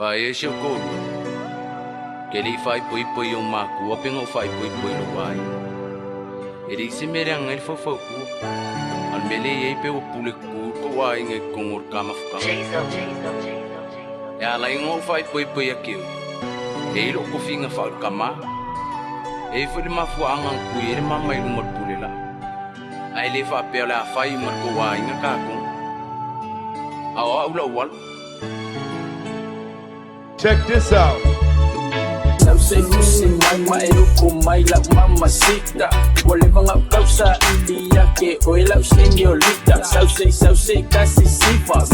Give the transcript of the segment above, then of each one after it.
Vai esse o coro. Que ele faz poi um macu, apenas faz poi no vai. Ele se merang ele fofoku. Al mele ei pe o pule ku vai nge kongor kama fuka. Ya la ingo faz poi aqui. Ele o kofinga fal kama. Ele foi ma fuanga ku ele mama ele mor pule la. Ai le fa pe la fai mor ko vai nge ka ku. Awa ula wal. Check this out. Say mai ruko mai la mamacita. Whatever nga causa ilia que hoy la señorita. Sauce casi sifa.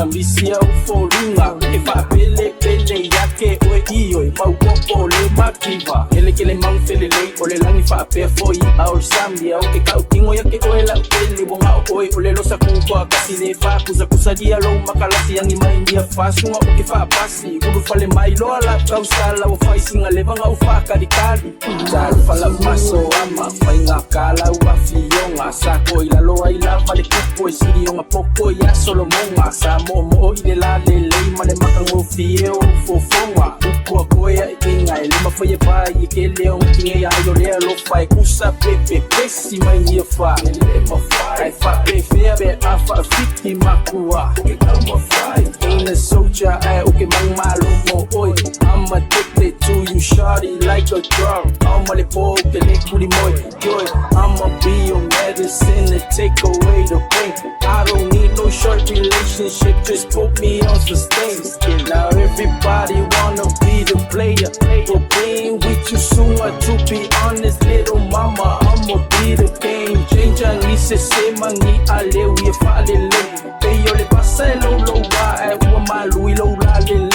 Vicia uforinga. Efa pele ya que hoy iyo. Mau popo le makiva. Ele que le man fele lei. Ole lang ifa pe foi aol sambia. O que cautingo ya que hoy la pele bonga hoy. Ole lo sakuwa kasi ne fa kusa dia lo makalasi yang ima india fasu. O que fa pasi. Uru fale mai lo ala causa la o fai singa leva nga ufaka di kali. Dar fala maso ama fai nga kala ua fionga. Sako ila loa ila vale kupo e siri o nga popo ya solo monga. Sa mo ile la lelei male makang o fie o fofonga. Ukua koea inga ele mafoye vai ke leo ntinge ya yo lea lo fai kusa pepe pesi mai nia fa. Ele mafai ai fa pe fea be afa fiti makua. Uke kama fai ain't a soldier ai uke mang malo mo oi. I'm addicted to you shawty like a drug. I'ma le po que le kuli moi joy. I'ma be your medicine to take away the pain. I don't need no short relationship, just put me on sustain. Now everybody wanna be the player, but playing with you soon. To be honest, little mama, I'ma be the game changer. Ni se sema ni ale we fale le. Yo le pasa lo wa wa malu lo la le.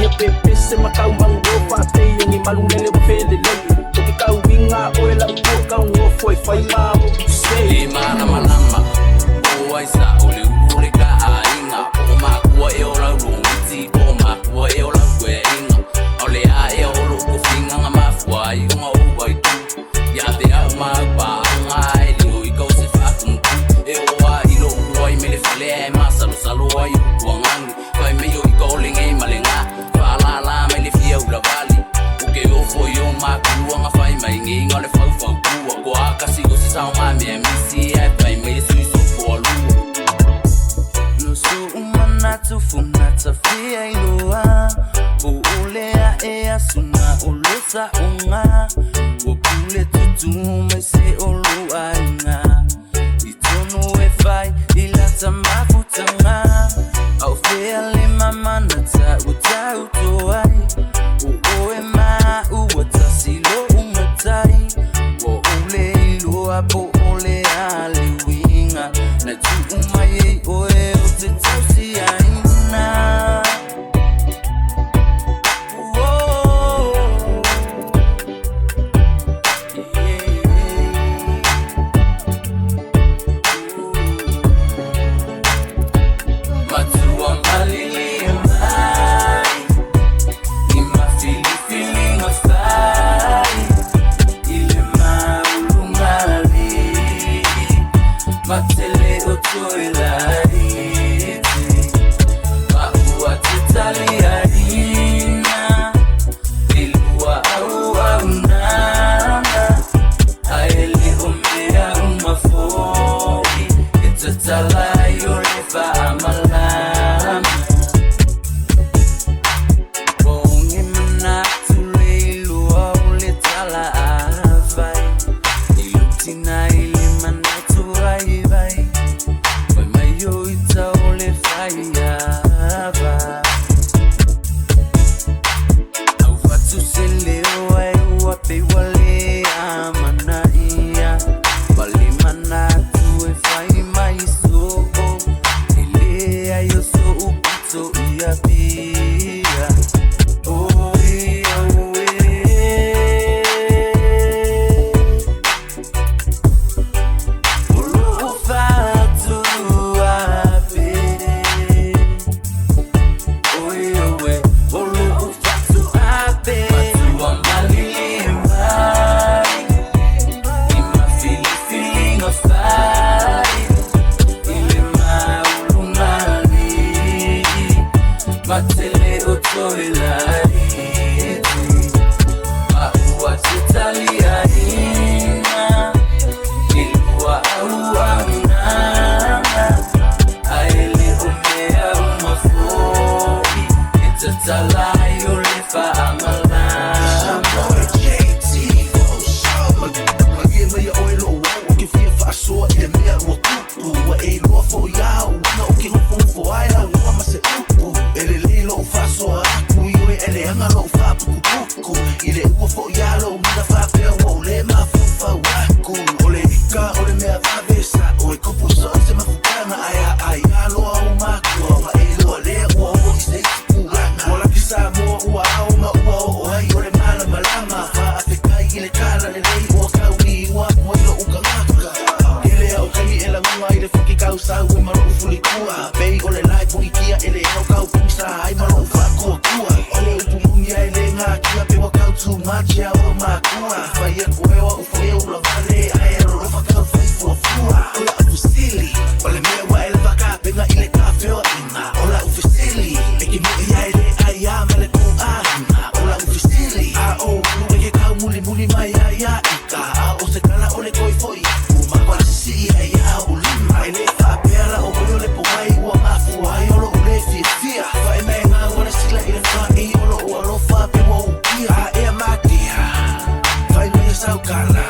Ye pepe se makau mango fa te ni malunele fele le. Ke kau winga o la boka o foi fai ma o sei. Manama, o ai sa ole ka ainga. O ma kua e ola rumiti, o ma kua e ola kueinga. Ole a e olo ko finga nga mafua i nga o vai tu. Ya te a ma ba nga e liu I kau se fakum. E o a ilo uai mele fale e ma salo ai kuangangi. Kai me yo I kau lengai malenga. Fa la mele Fiaola vali. O ke o foi o ma kua nga fai mai ngi nga le fau kua. Ko a kasi go se sa ma me misi e pai me sui so ko lu. No so umana tu funa tafia iloa. O olea e asuna olosa unga. O pule tutu me se olua inga. Itono e fai ilata mafutanga. Au fea le mama nata uta utoai. O e ma uwatasi lo umatai. O ole iloa po ole ale winga. Na tu umaye oe ute tausi aina. Tatalayo lefa amalam Magima ya oilo wow Oke fia whaasoa e mea ua kupu Wa e loa fo iau Una oke hofu fo aia Ua mase upu Ele leilo u whaasoa aku Iwe ele anga lo u whaapuku puku Ile ua fo ialo Mina whapea ua ule mafufa waku Ole ika ole mea vavesa Oe kupu so se mafukanga Aia aia loa u makua Wa e loa lea ua o ise Ola kisa mua ua au ma ua o ai Ole mana malama Wha afekai ile kala le lei ua kaui Ua moilo uka ngaka Ele au kai e la ngunga ile fuki kau sau E maro ufuli kua Bei ole lai pungi kia ele au kau pungsa Ai maro ufa kua kua Ole upu mungia ele ngā kia Pe wa kau too much ya o makua Whai e kuewa ufu e ula vale Ai ero rofa kau fai fua fua Ola Fesili Ole mea wa ele waka Penga ile ka feo inga Ola Fesili Eki mui ya ele ai a mele ku ahina Ola Fesili A o ulu eke kau muli muli mai ai a ika A o se kala ole koi foi Uma kwa sisi ai a ulima Ele whapera o olo le powai Ua mafu ai olo ule fia fia Whae mea ngā wana sila ile whai Olo ua lofa pe wa ukia A ea matia Whae mea sau kala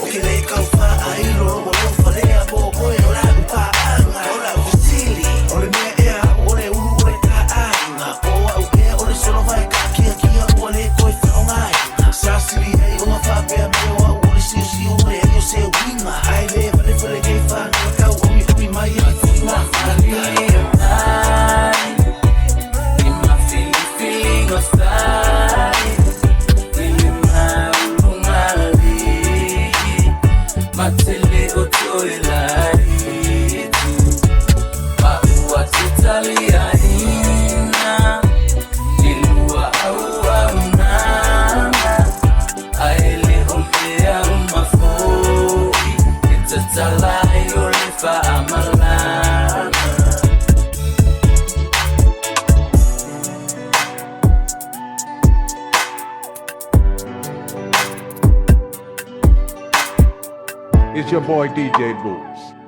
Oke le kau wha ai olo ua lofa lea po koe ola upa anga Ola Fesili Ole mea ea ole ulu ole ka ainga Oa au ea ole solo vai ka kia kia Ua le koe whaongai Sasili ei o mawhapea mea wa ule siu siu ole ei o se winga Ai le vale vale kei whanga Kau umi umi mai a whima Ima fili fili gostai Ile maulungari Matele otoelari Maua titalia hina Ilua aua unanga Aele ombea umafoi Itatalayo lefa amalama It's your boy DJ Boots.